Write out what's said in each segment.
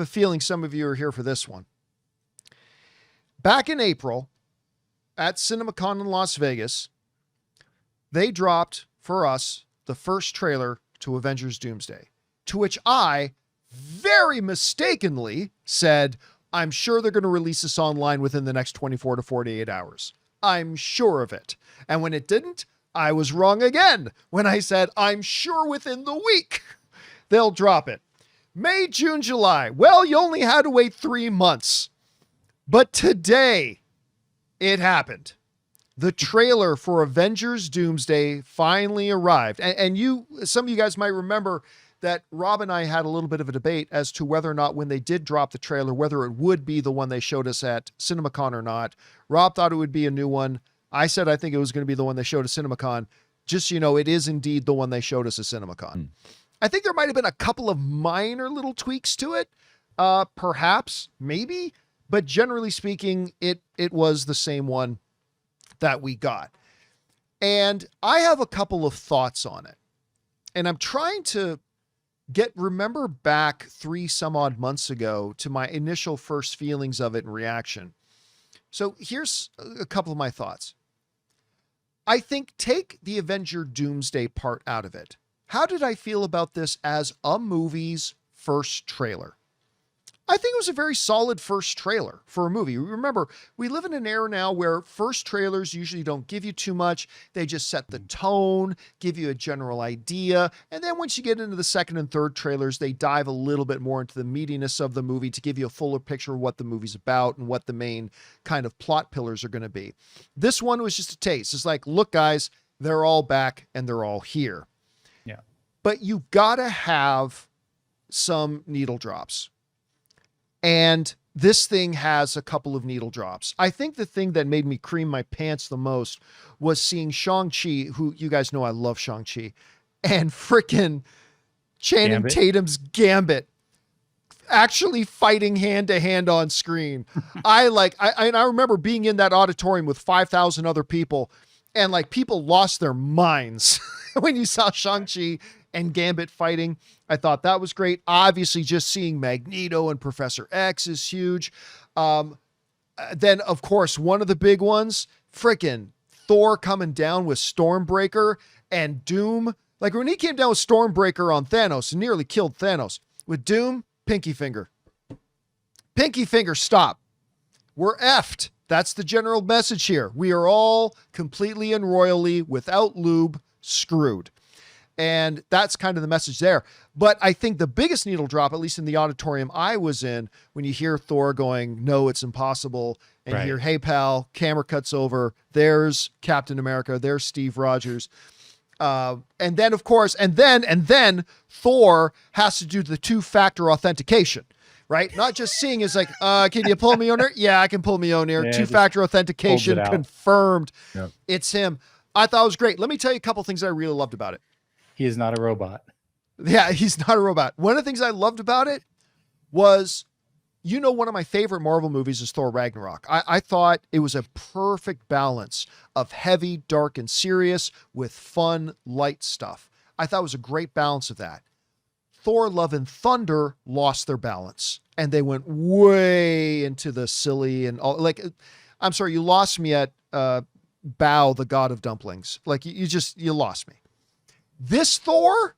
a feeling some of you are here for this one. Back in April at CinemaCon in Las Vegas, they dropped for us the first trailer to Avengers Doomsday, to which I very mistakenly said, I'm sure they're going to release this online within the next 24 to 48 hours. I'm sure of it. And when it didn't, I was wrong again when I said, I'm sure within the week they'll drop it. May, June, July. Well, you only had to wait 3 months. But today, it happened. The trailer for Avengers Doomsday finally arrived. And some of you guys might remember that Rob and I had a little bit of a debate as to whether or not when they did drop the trailer, whether it would be the one they showed us at CinemaCon or not. Rob thought it would be a new one. I said I think it was going to be the one they showed at CinemaCon. Just so you know, it is indeed the one they showed us at CinemaCon. I think there might have been a couple of minor little tweaks to it. Perhaps, maybe. But generally speaking, it was the same one that we got. And I have a couple of thoughts on it. And I'm trying to remember back 3 some odd months ago to my initial first feelings of it and reaction. So here's a couple of my thoughts. I think take the Avenger Doomsday part out of it. How did I feel about this as a movie's first trailer? I think it was a very solid first trailer for a movie. Remember, we live in an era now where first trailers usually don't give you too much. They just set the tone, give you a general idea. And then once you get into the second and third trailers, they dive a little bit more into the meatiness of the movie to give you a fuller picture of what the movie's about and what the main kind of plot pillars are going to be. This one was just a taste. It's like, look, guys, they're all back and they're all here. Yeah. But you gotta have some needle drops. And this thing has a couple of needle drops. I think the thing that made me cream my pants the most was seeing Shang-Chi, who you guys know I love Shang-Chi, and frickin' Channing Tatum's Gambit actually fighting hand to hand on screen. I remember being in that auditorium with 5,000 other people, and like people lost their minds when you saw Shang-Chi and Gambit fighting. I thought that was great. Obviously, just seeing Magneto and Professor X is huge. Then, of course, one of the big ones, frickin' Thor coming down with Stormbreaker and Doom. Like when he came down with Stormbreaker on Thanos and nearly killed Thanos. With Doom, pinky finger. Pinky finger, stop. We're effed. That's the general message here. We are all completely and royally, without lube, screwed. And that's kind of the message there. But I think the biggest needle drop, at least in the auditorium I was in, when you hear Thor going, no, it's impossible. And you hear, hey, pal, camera cuts over. There's Captain America. There's Steve Rogers. And then, of course, and then Thor has to do the 2-factor authentication, right? Not just seeing is like, can you pull me on here? Yeah, I can pull me on here. Yeah, 2-factor authentication confirmed. Yep. It's him. I thought it was great. Let me tell you a couple things I really loved about it. He is not a robot. Yeah, he's not a robot. One of the things I loved about it was, one of my favorite Marvel movies is Thor Ragnarok. I thought it was a perfect balance of heavy, dark, and serious with fun, light stuff. I thought it was a great balance of that. Thor Love and Thunder lost their balance and they went way into the silly and all. Like, I'm sorry, you lost me at Bao, the god of dumplings. Like you lost me. This Thor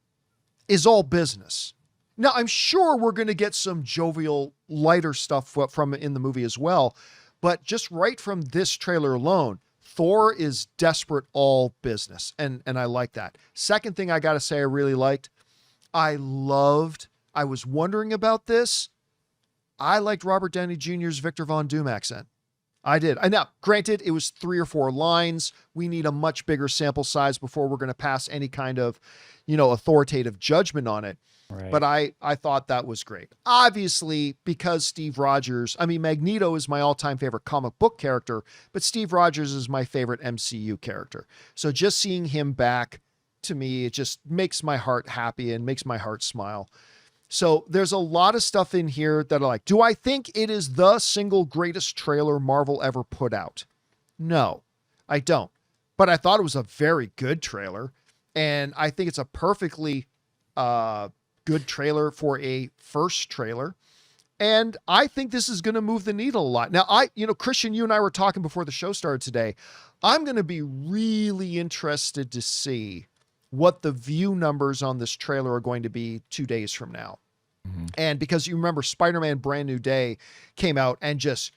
is all business. Now, I'm sure we're going to get some jovial, lighter stuff from in the movie as well. But just right from this trailer alone, Thor is desperate all business. And I like that. Second thing I got to say I really liked, I was wondering about this. I liked Robert Downey Jr.'s Victor Von Doom accent. I did. Now, granted, it was 3 or 4 lines. We need a much bigger sample size before we're going to pass any kind of, authoritative judgment on it. Right. But I thought that was great. Obviously, because Steve Rogers, Magneto is my all-time favorite comic book character, but Steve Rogers is my favorite MCU character. So just seeing him back, to me, it just makes my heart happy and makes my heart smile. So there's a lot of stuff in here that I like. Do I think it is the single greatest trailer Marvel ever put out? No, I don't. But I thought it was a very good trailer. And I think it's a perfectly good trailer for a first trailer. And I think this is going to move the needle a lot. Now, Christian, you and I were talking before the show started today. I'm going to be really interested to see what the view numbers on this trailer are going to be 2 days from now. Mm-hmm. And because you remember Spider-Man Brand New Day came out and just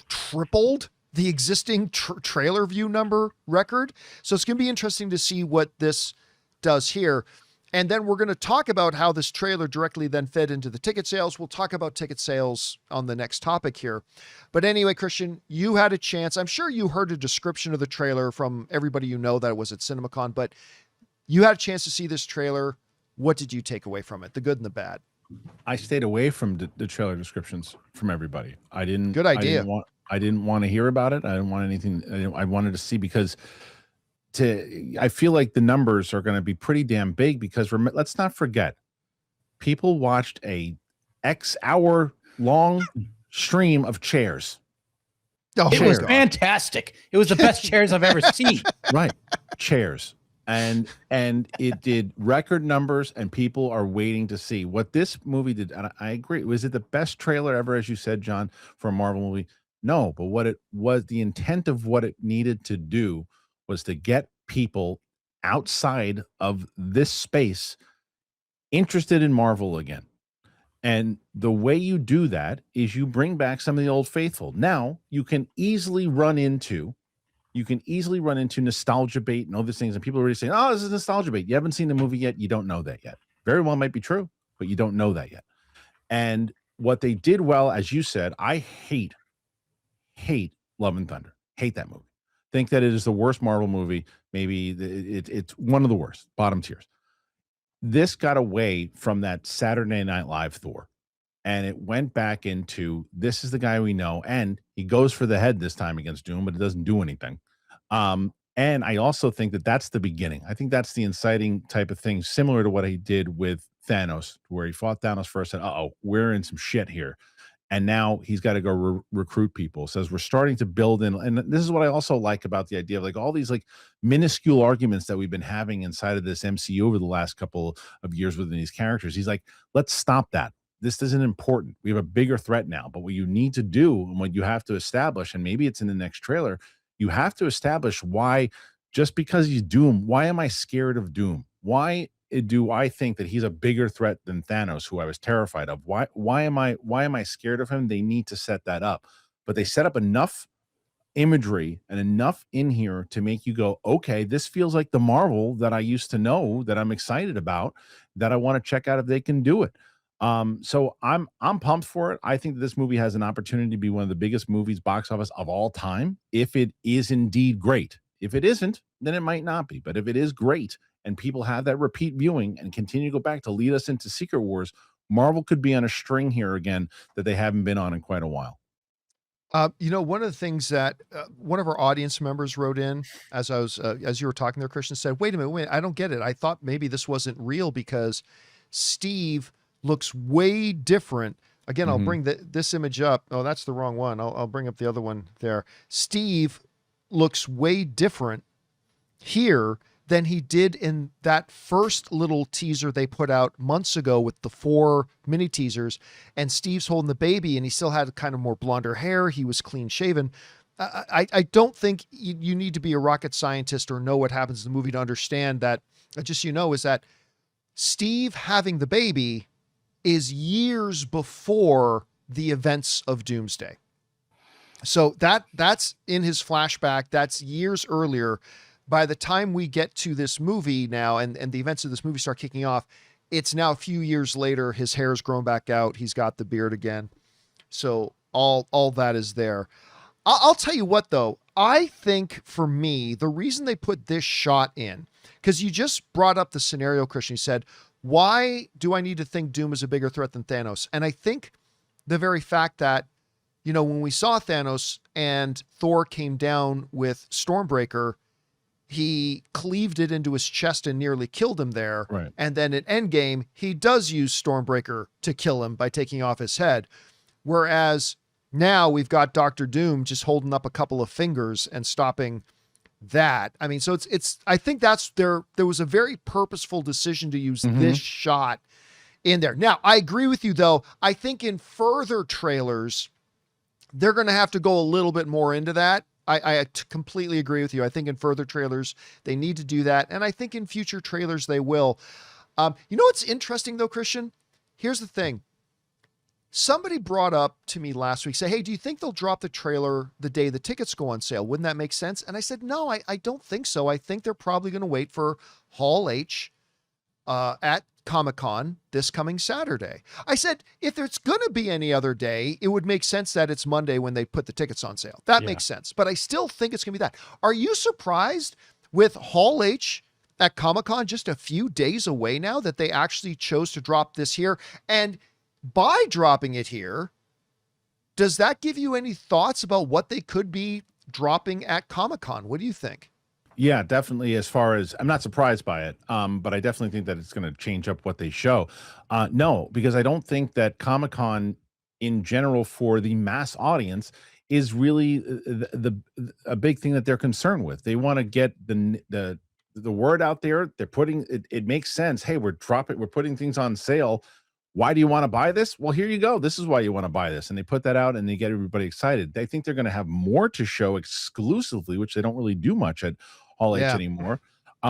tripled the existing trailer view number record. So it's going to be interesting to see what this does here. And then we're going to talk about how this trailer directly then fed into the ticket sales. We'll talk about ticket sales on the next topic here. But anyway, Christian, you had a chance. I'm sure you heard a description of the trailer from everybody you know that was at CinemaCon, but you had a chance to see this trailer. What did you take away from it? The good and the bad. I stayed away from the trailer descriptions from everybody. I didn't. Good idea. I didn't want to hear about it. I didn't want anything. I wanted to see because I feel like the numbers are going to be pretty damn big because let's not forget, people watched a X hour long stream of chairs. Oh, It was fantastic. It was the best chairs I've ever seen. Right. Chairs. And it did record numbers, and people are waiting to see what this movie did. And I agree. Was it the best trailer ever, as you said, John, for a Marvel movie? No, but what it was, the intent of what it needed to do was to get people outside of this space interested in Marvel again. And the way you do that is you bring back some of the old faithful. Now you can easily run into nostalgia bait and all these things. And people are already saying, oh, this is nostalgia bait. You haven't seen the movie yet. You don't know that yet. Very well might be true, but you don't know that yet. And what they did well, as you said, I hate Love and Thunder. Hate that movie. Think that it is the worst Marvel movie. Maybe it's one of the worst, bottom tiers. This got away from that Saturday Night Live Thor, and it went back into, this is the guy we know, and he goes for the head this time against Doom, but it doesn't do anything. And I also think that that's the beginning. I think that's the inciting type of thing, similar to what he did with Thanos, where he fought Thanos first and, we're in some shit here. And now he's got to go recruit people. Says we're starting to build in. And this is what I also like about the idea of like all these like minuscule arguments that we've been having inside of this MCU over the last couple of years within these characters. He's like, let's stop that. This isn't important. We have a bigger threat now. But what you need to do and what you have to establish, and maybe it's in the next trailer, you have to establish why, just because he's Doom, why am I scared of Doom? Why do I think that he's a bigger threat than Thanos, who I was terrified of? Why am I scared of him? They need to set that up. But they set up enough imagery and enough in here to make you go, okay, this feels like the Marvel that I used to know, that I'm excited about, that I want to check out if they can do it. So I'm pumped for it. I think that this movie has an opportunity to be one of the biggest movies box office of all time, if it is indeed great. If it isn't, then it might not be. But if it is great and people have that repeat viewing and continue to go back to lead us into Secret Wars, Marvel could be on a string here again that they haven't been on in quite a while. One of the things that one of our audience members wrote in as you were talking there, Christian, said, wait a minute, I don't get it. I thought maybe this wasn't real because Steve looks way different. Again, I'll bring this image up. Oh, that's the wrong one. I'll bring up the other one there. Steve looks way different here than he did in that first little teaser they put out months ago with the 4 mini teasers, and Steve's holding the baby and he still had kind of more blonder hair. He was clean shaven. I don't think you need to be a rocket scientist or know what happens in the movie to understand that. Just, is that Steve having the baby is years before the events of Doomsday. So that's in his flashback. That's years earlier. By the time we get to this movie now and the events of this movie start kicking off, it's now a few years later. His hair's grown back out. He's got the beard again. So all that is there. I'll tell you what, though. I think for me, the reason they put this shot in, because you just brought up the scenario, Christian, you said, why do I need to think Doom is a bigger threat than Thanos? And I think the very fact that, when we saw Thanos and Thor came down with Stormbreaker, he cleaved it into his chest and nearly killed him there. Right. And then at Endgame, he does use Stormbreaker to kill him by taking off his head. Whereas now we've got Dr. Doom just holding up a couple of fingers and stopping that. I mean, so I think that's there was a very purposeful decision to use this shot in there. Now, I agree with you, though. I think in further trailers, they're going to have to go a little bit more into that. I completely agree with you. I think in further trailers, they need to do that. And I think in future trailers, they will. You know what's interesting, though, Christian? Here's the thing. Somebody brought up to me last week, say, hey, do you think they'll drop the trailer the day the tickets go on sale? Wouldn't that make sense? And I said, no, I don't think so. I think they're probably going to wait for Hall H at Comic-Con this coming Saturday. I said, if there's going to be any other day, it would make sense that it's Monday when they put the tickets on sale. That makes sense. But I still think it's going to be that. Are you surprised with Hall H at Comic-Con just a few days away now that they actually chose to drop this here? And by dropping it here, does that give you any thoughts about what they could be dropping at Comic-Con? What do you think? Yeah, definitely. As far as I'm not surprised by it, but I definitely think that it's going to change up what they show. No, because I don't think that Comic-Con in general for the mass audience is really a big thing that they're concerned with. They want to get the word out there. They're putting it. It makes sense. Hey, we're putting things on sale. Why do you want to buy this? Well, here you go. This is why you want to buy this. And they put that out and they get everybody excited. They think they're going to have more to show exclusively, which they don't really do much at Hall H anymore.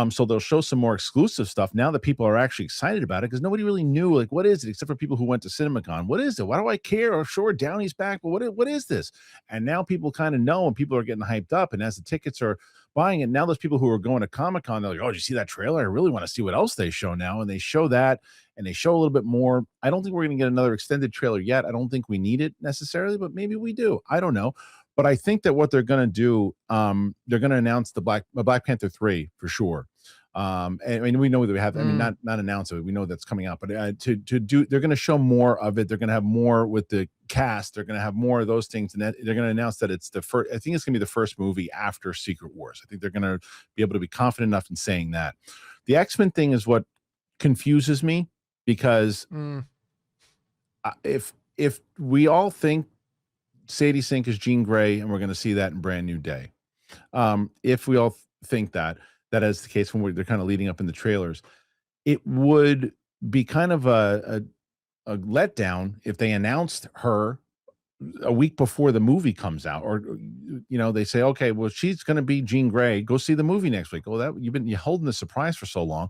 So they'll show some more exclusive stuff now that people are actually excited about it, because nobody really knew, like, what is it, except for people who went to CinemaCon. What is it? Why do I care? Or sure, Downey's back, but what is this? And now people kind of know, and people are getting hyped up. And as the tickets are buying it, now those people who are going to Comic-Con, they're like, oh, did you see that trailer? I really want to see what else they show now. And they show that, and they show a little bit more. I don't think we're going to get another extended trailer yet. I don't think we need it necessarily, but maybe we do. I don't know. But I think that what they're going to do, they're going to announce the Black Panther 3 for sure. And I mean, we know that we have, I mean, not announce it. We know that's coming out, but to do, they're going to show more of it. They're going to have more with the cast. They're going to have more of those things. And they're going to announce that it's the first, I think it's going to be the first movie after Secret Wars. I think they're going to be able to be confident enough in saying that. The X-Men thing is what confuses me, because if we all think Sadie Sink is Jean Grey, and we're going to see that in Brand New Day. If we all think that is the case when they're kind of leading up in the trailers, it would be kind of a letdown if they announced her a week before the movie comes out, or they say, okay, well, she's going to be Jean Grey. Go see the movie next week. Well, that you're holding the surprise for so long.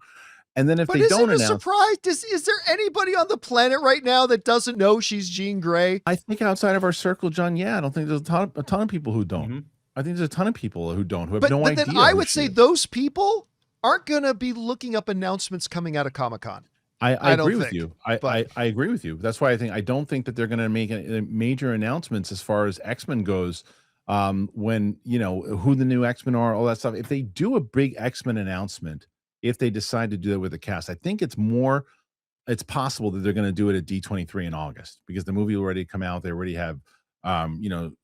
And then if they don't announce, surprise, is there anybody on the planet right now that doesn't know she's Jean Grey? I think outside of our circle, John, I don't think there's a ton of people who don't. Mm-hmm. I think there's a ton of people who don't, who have no idea. But then I would say those people aren't going to be looking up announcements coming out of Comic-Con. I agree with you. I agree with you. That's why I don't think that they're going to make major announcements as far as X-Men goes. When who the new X-Men are, all that stuff. If they do a big X-Men announcement, if they decide to do that with the cast, I think it's possible that they're going to do it at D23 in August, because the movie will already come out. They already have,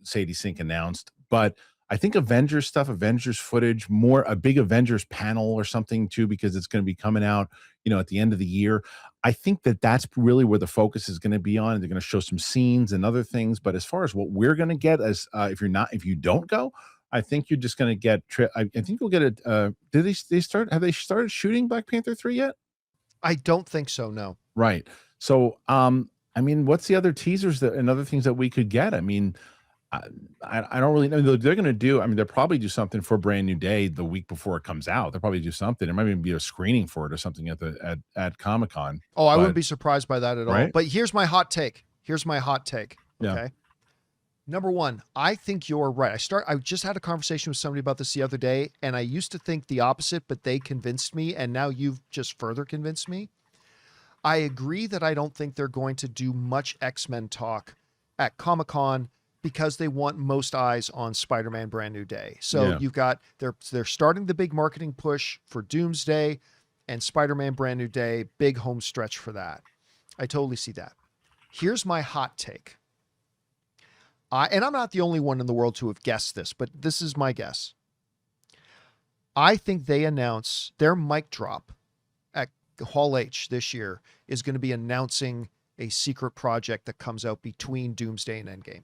Sadie Sink announced. But I think Avengers stuff, Avengers footage, a big Avengers panel or something too, because it's going to be coming out, at the end of the year. I think that's really where the focus is going to be on. They're going to show some scenes and other things. But as far as what we're going to get, as if you don't go, I think you're just going to get. I think we'll get it. Have they started shooting Black Panther 3 yet? I don't think so. No. Right. So, I mean, what's the other teasers and other things that we could get? I mean, I don't really know. They're going to do. I mean, they'll probably do something for Brand New Day the week before it comes out. They'll probably do something. There might even be a screening for it or something at Comic-Con. Oh, I wouldn't be surprised by that at all. But here's my hot take. Okay. Yeah. Number one, I think you're right. I just had a conversation with somebody about this the other day, and I used to think the opposite, but they convinced me, and now you've just further convinced me. I agree that I don't think they're going to do much X-Men talk at Comic-Con, because they want most eyes on Spider-Man Brand New Day. So you've got, they're starting the big marketing push for Doomsday, and Spider-Man Brand New Day, big home stretch for that. I totally see that. Here's my hot take. And I'm not the only one in the world to have guessed this, but this is my guess. I think they announce their mic drop at Hall H this year is going to be announcing a secret project that comes out between Doomsday and Endgame.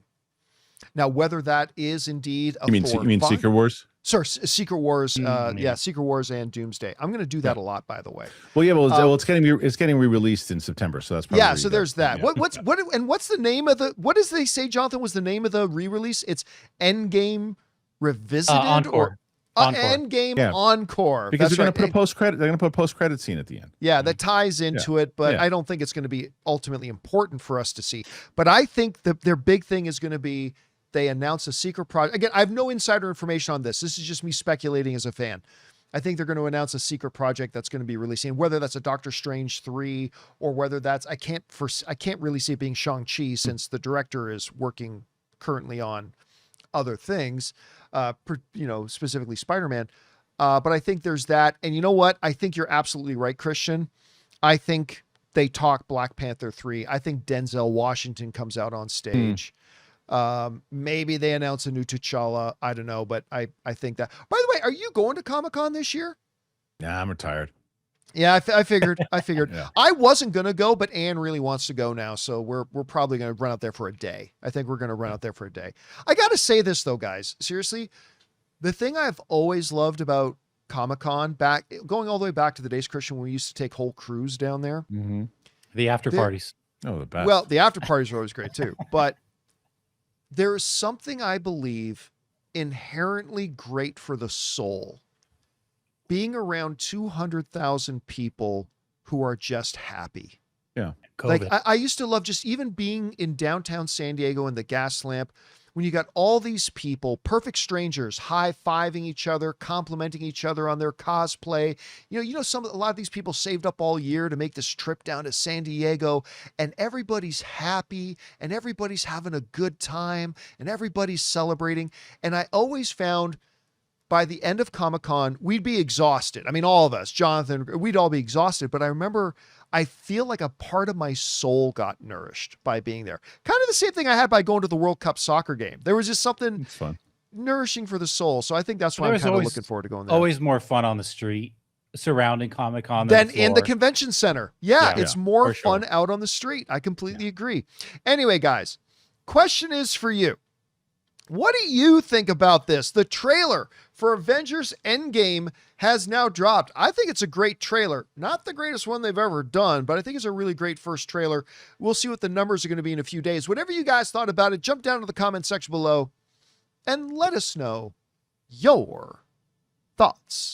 Now, whether that is indeed you mean Secret Wars? Sorry, Secret Wars. Yeah. Secret Wars and Doomsday. I'm going to do that a lot, by the way. Well, yeah, well, it's getting re-released in September, so that's probably Yeah, so there's that. Yeah. What's the name of the? What does they say, Jonathan? Was the name of the re-release? It's Endgame Revisited Encore. Encore. Endgame Yeah. Encore. Because That's they're going right. to put a post-credit. They're going to put a post-credit scene at the end. Yeah, that ties into it, but Yeah. I don't think it's going to be ultimately important for us to see. But I think that their big thing is going to be they announce a secret project. Again, I have no insider information on this. This is just me speculating as a fan. I think they're going to announce a secret project that's going to be releasing, whether that's a Doctor Strange 3 or whether that's I can't really see it being Shang-Chi since the director is working currently on other things, specifically Spider-Man. But I think there's that. And you know what? I think you're absolutely right, Christian. I think they talk Black Panther 3. I think Denzel Washington comes out on stage. Maybe they announce a new T'Challa. I don't know, but I think that. By the way, are you going to Comic-Con this year? Yeah, I'm retired. Yeah, I figured. Yeah. I wasn't going to go, but Anne really wants to go now. So we're probably going to run out there for a day. I think we're going to run out there for a day. I got to say this though, guys, seriously, the thing I've always loved about Comic-Con going all the way back to the days, Christian, when we used to take whole crews down there. Mm-hmm. The after parties. Oh, the best. Well, the after parties are always great too, but there is something I believe inherently great for the soul. Being around 200,000 people who are just happy. Yeah. COVID. Like I used to love just even being in downtown San Diego in the gas lamp when you got all these people, perfect strangers, high-fiving each other, complimenting each other on their cosplay. A lot of these people saved up all year to make this trip down to San Diego, and everybody's happy and everybody's having a good time and everybody's celebrating. And I always found by the end of Comic-Con, we'd be exhausted. I mean, all of us, Jonathan, we'd all be exhausted. But I remember I feel like a part of my soul got nourished by being there. Kind of the same thing I had by going to the World Cup soccer game. There was just something It's fun. nourishing for the soul. So I think that's why There I'm was kind of always- looking forward to going there. Always more fun on the street surrounding Comic-Con Then than in the floor. convention center. Yeah, Yeah, it's more for sure. fun out on the street. I completely agree. Anyway, guys, question is for you. What do you think about this? The trailer for Avengers Endgame has now dropped. I think it's a great trailer. Not the greatest one they've ever done, but I think it's a really great first trailer. We'll see what the numbers are going to be in a few days. Whatever you guys thought about it, jump down to the comment section below and let us know your thoughts.